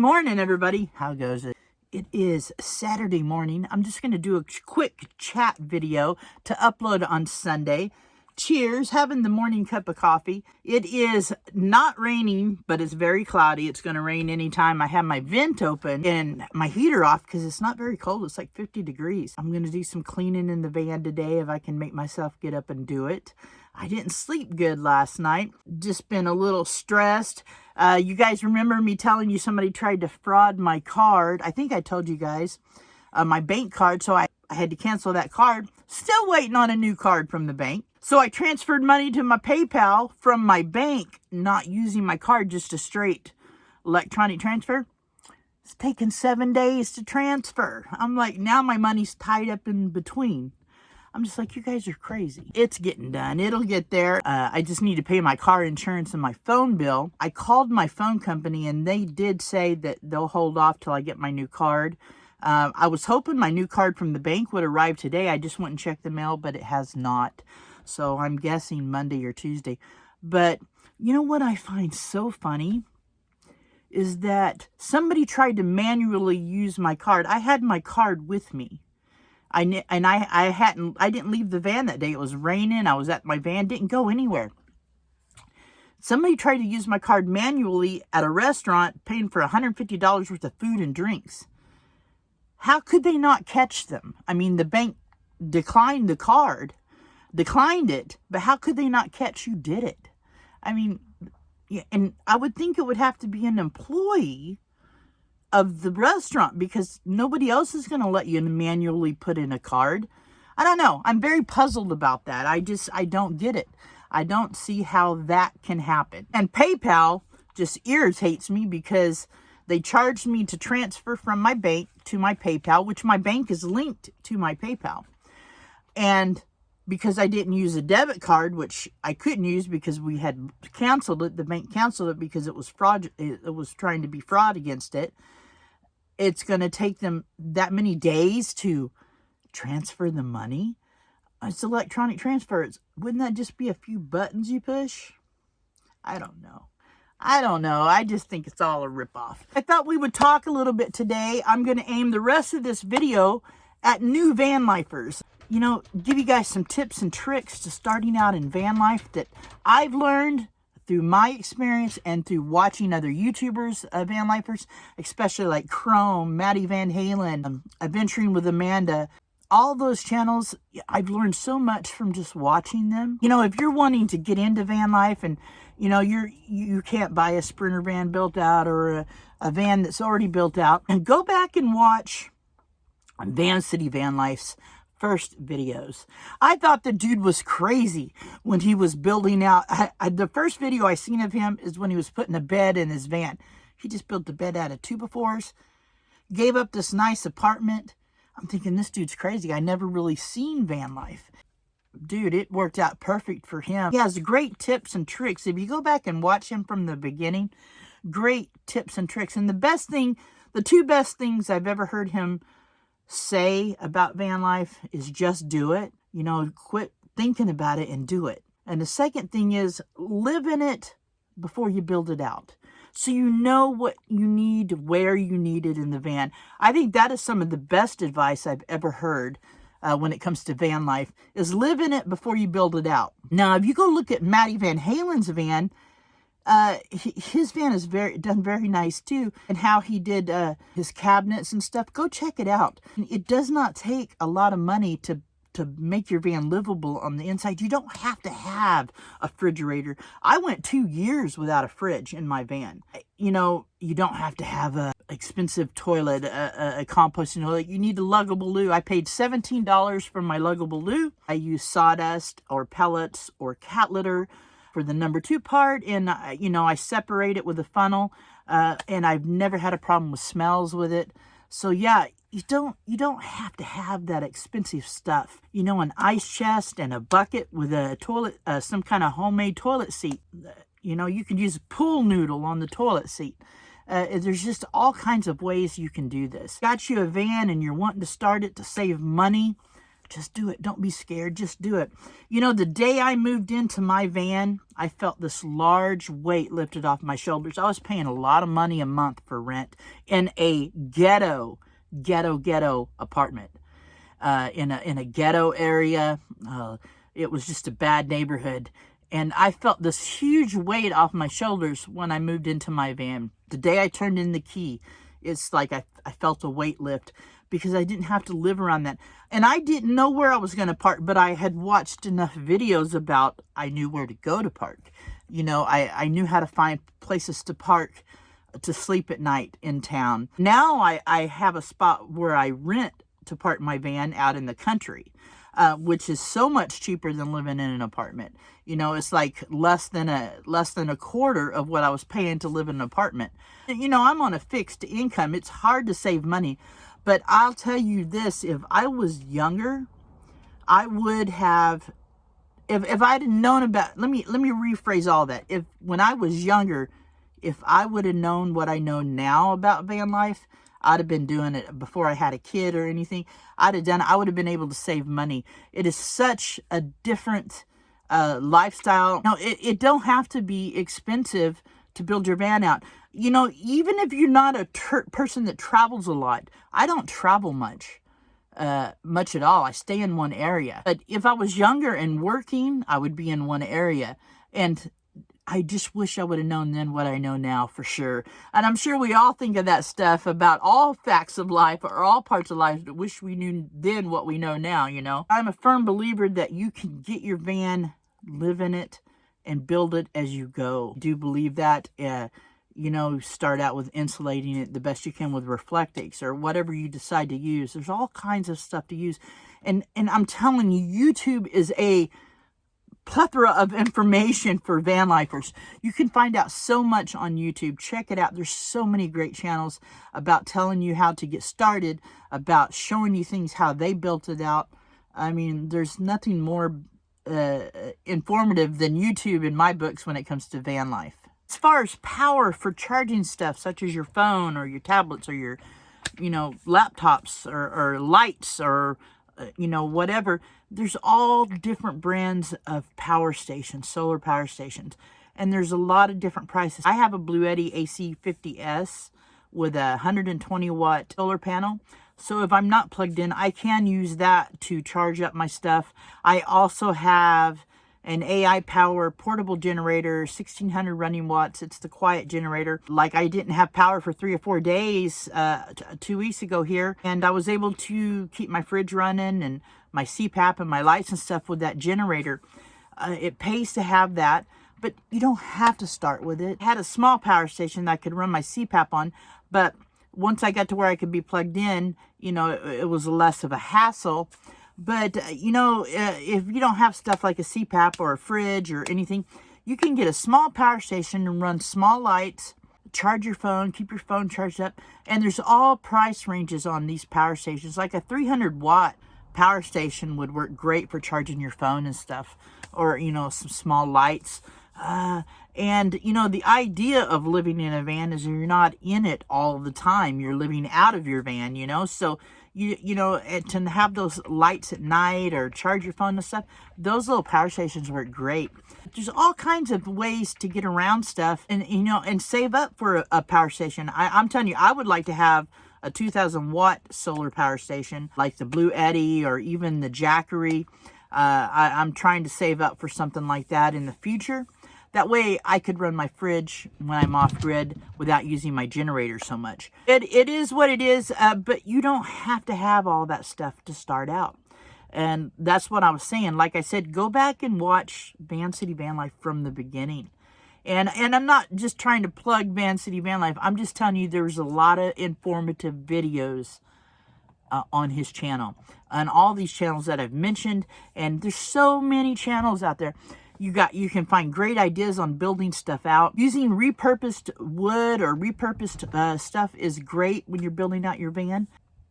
morning, everybody. How goes it? It is Saturday morning. I'm just going to do a quick chat video to upload on Sunday. Cheers, having the morning cup of coffee. It is not raining, but it's very cloudy. It's going to rain anytime. I have my vent open and my heater off because it's not very cold. It's like 50 degrees. I'm going to do some cleaning in the van today if I can make myself get up and do it. I didn't sleep good last night. Just been a little stressed. You guys remember me telling you somebody tried to fraud my card. I think I told you guys my bank card, so I had to cancel that card. Still waiting on a new card from the bank. So I transferred money to my PayPal from my bank, not using my card, just a straight electronic transfer. It's taken 7 days to transfer. I'm like, now my money's tied up in between. I'm just like, you guys are crazy. It's getting done. It'll get there. I just need to pay my car insurance and my phone bill. I called my phone company and they did say that they'll hold off till I get my new card. I was hoping my new card from the bank would arrive today. I just went and checked the mail, but it has not. So I'm guessing Monday or Tuesday. But you know what I find so funny is that somebody tried to manually use my card. I had my card with me. I didn't leave the van that day. It was raining. I was at my van, didn't go anywhere. Somebody tried to use my card manually at a restaurant, paying for $150 worth of food and drinks. How could they not catch them? I mean, the bank declined the card, declined it, but how could they not catch who did it? I mean, yeah, and I would think it would have to be an employee of the restaurant because nobody else is going to let you manually put in a card. I don't know. I'm very puzzled about that. I don't get it. I don't see how that can happen. And PayPal just irritates me because they charged me to transfer from my bank to my PayPal, which my bank is linked to my PayPal. And because I didn't use a debit card, which I couldn't use because we had canceled it, the bank canceled it because it was fraud. It was trying to be fraud against it. It's going to take them that many days to transfer the money. It's electronic transfer. Wouldn't that just be a few buttons you push? I don't know. I just think it's all a ripoff. I thought we would talk a little bit today. I'm going to aim the rest of this video at new van lifers. You know, give you guys some tips and tricks to starting out in van life that I've learned through my experience and through watching other YouTubers, van lifers, especially like Chrome, Maddie Van Halen, Adventuring with Amanda. All those channels, I've learned so much from just watching them. You know, if you're wanting to get into van life and, you know, you can't buy a Sprinter van built out or a van that's already built out, and go back and watch Van City Van Life's first videos. I thought the dude was crazy when he was building out. The first video I seen of him is when he was putting a bed in his van. He just built the bed out of 2x4s, gave up this nice apartment. I'm thinking, this dude's crazy. I never really seen van life. Dude, it worked out perfect for him. He has great tips and tricks. If you go back and watch him from the beginning, great tips and tricks. And the two best things I've ever heard him say about van life is just do it. You know, quit thinking about it and do it. And the second thing is live in it before you build it out, so you know what you need, where you need it in the van. I think that is some of the best advice I've ever heard when it comes to van life, is live in it before you build it out. Now, if you go look at Maddie Van Halen's van, his van is done very nice too, and how he did his cabinets and stuff. Go check it out. It does not take a lot of money to make your van livable on the inside. You don't have to have a refrigerator. I went 2 years without a fridge in my van. You know, you don't have to have a expensive toilet, a composting toilet. You need a luggable loo. I paid $17 for my luggable loo. I use sawdust or pellets or cat litter for the number 2 part, and you know, I separate it with a funnel, and I've never had a problem with smells with it. So yeah, you don't have to have that expensive stuff. You know, an ice chest and a bucket with a toilet, some kind of homemade toilet seat. You know, you can use a pool noodle on the toilet seat. There's just all kinds of ways you can do this. Got you a van and you're wanting to start it to save money. Just do it. Don't be scared. Just do it. You know, the day I moved into my van, I felt this large weight lifted off my shoulders. I was paying a lot of money a month for rent in a ghetto apartment, in a ghetto area. It was just a bad neighborhood. And I felt this huge weight off my shoulders when I moved into my van. The day I turned in the key, it's like I felt a weight lift, because I didn't have to live around that. And I didn't know where I was going to park, but I had watched enough videos about, I knew where to go to park. You know, I knew how to find places to park to sleep at night in town. Now I have a spot where I rent to park my van out in the country, which is so much cheaper than living in an apartment. You know, it's like less than a quarter of what I was paying to live in an apartment. You know, I'm on a fixed income. It's hard to save money. But I'll tell you this, if I was younger, I would have, if I'd known about, let me rephrase all that. When I was younger, if I would have known what I know now about van life, I'd have been doing it before I had a kid or anything. I would have been able to save money. It is such a different lifestyle. No, it don't have to be expensive to build your van out. You know, even if you're not a person that travels a lot, I don't travel much at all. I stay in one area. But if I was younger and working, I would be in one area. And I just wish I would have known then what I know now, for sure. And I'm sure we all think of that stuff about all facts of life or all parts of life that wish we knew then what we know now, you know. I'm a firm believer that you can get your van, live in it, and build it as you go. I do believe that. You know, start out with insulating it the best you can with Reflectix or whatever you decide to use. There's all kinds of stuff to use. And I'm telling you, YouTube is a plethora of information for van lifers. You can find out so much on YouTube. Check it out. There's so many great channels about telling you how to get started, about showing you things, how they built it out. I mean, there's nothing more informative than YouTube in my books when it comes to van life. As far as power for charging stuff, such as your phone or your tablets or your, you know, laptops or lights or, you know, whatever, there's all different brands of power stations, solar power stations. And there's a lot of different prices. I have a Bluetti AC50S with a 120 watt solar panel. So if I'm not plugged in, I can use that to charge up my stuff. I also have an AI power portable generator, 1600 running watts. It's the quiet generator. Like, I didn't have power for 3 or 4 days 2 weeks ago here, and I was able to keep my fridge running and my CPAP and my lights and stuff with that generator. It pays to have that, but you don't have to start with it. I had a small power station that I could run my CPAP on, but once I got to where I could be plugged in, you know, it was less of a hassle. But, you know, if you don't have stuff like a CPAP or a fridge or anything, you can get a small power station and run small lights, charge your phone, keep your phone charged up. And there's all price ranges on these power stations. Like a 300 watt power station would work great for charging your phone and stuff, or, you know, some small lights. And, you know, the idea of living in a van is you're not in it all the time. You're living out of your van, you know. So, you know, to have those lights at night or charge your phone and stuff, those little power stations work great. There's all kinds of ways to get around stuff and, you know, and save up for a power station. I'm telling you, I would like to have a 2000 watt solar power station like the Bluetti or even the Jackery. I'm trying to save up for something like that in the future. That way I could run my fridge when I'm off grid without using my generator so much. It is what it is, but you don't have to have all that stuff to start out. And that's what I was saying. Like I said, go back and watch Van City Van Life from the beginning. And I'm not just trying to plug Van City Van Life. I'm just telling you there's a lot of informative videos on his channel. On all these channels that I've mentioned. And there's so many channels out there. You can find great ideas on building stuff out. Using repurposed wood or repurposed stuff is great when you're building out your van.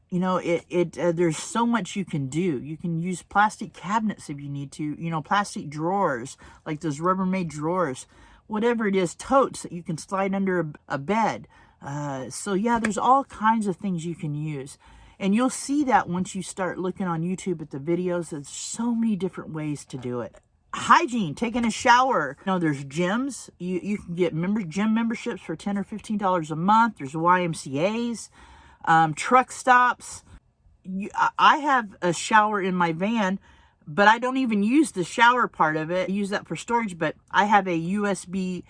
You know, there's so much you can do. You can use plastic cabinets if you need to. You know, plastic drawers, like those Rubbermaid drawers. Whatever it is, totes that you can slide under a bed. So yeah, there's all kinds of things you can use. And you'll see that once you start looking on YouTube at the videos. There's so many different ways to do it. Hygiene, taking a shower. You know, there's gyms. You can get gym memberships for $10 or $15 a month. There's YMCAs, truck stops. I have a shower in my van, but I don't even use the shower part of it. I use that for storage, but I have a USB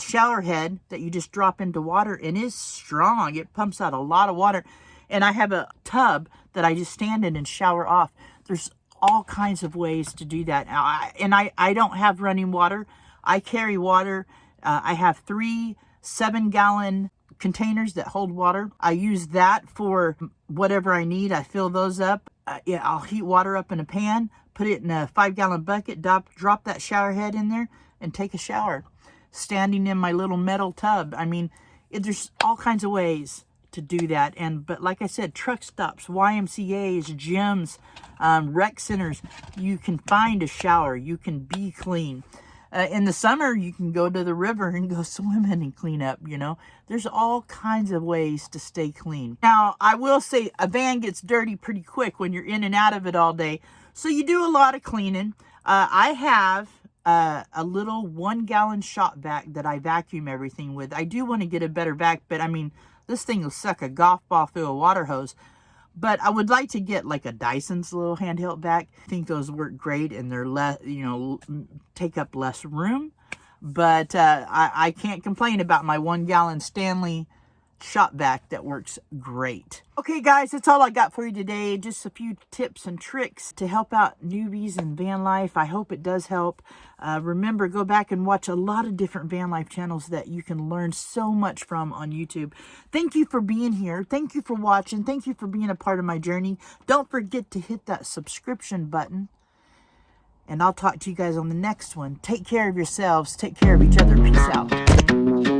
shower head that you just drop into water, and it's strong. It pumps out a lot of water. And I have a tub that I just stand in and shower off. There's all kinds of ways to do that. I don't have running water. I carry water. I have 3 7-gallon containers that hold water. I use that for whatever I need. I fill those up. I'll heat water up in a pan, put it in a 5-gallon bucket, drop that shower head in there, and take a shower, standing in my little metal tub. I mean, there's all kinds of ways to do that. But like I said, truck stops, YMCAs, gyms, rec centers, you can find a shower. You can be clean. In the summer, you can go to the river and go swimming and clean up, you know. There's all kinds of ways to stay clean. Now, I will say a van gets dirty pretty quick when you're in and out of it all day. So you do a lot of cleaning. I have a little 1-gallon shop vac that I vacuum everything with. I do want to get a better vac, but I mean, this thing will suck a golf ball through a water hose. But I would like to get like a Dyson's little handheld vac. I think those work great, and they're less, you know, take up less room. But I can't complain about my 1-gallon Stanley shop vac that works great. Okay, guys, that's all I got for you today. Just a few tips and tricks to help out newbies in van life. I hope it does help. Remember, go back and watch a lot of different van life channels that you can learn so much from on YouTube. Thank you for being here. Thank you for watching. Thank you for being a part of my journey. Don't forget to hit that subscription button. And I'll talk to you guys on the next one. Take care of yourselves. Take care of each other. Peace out.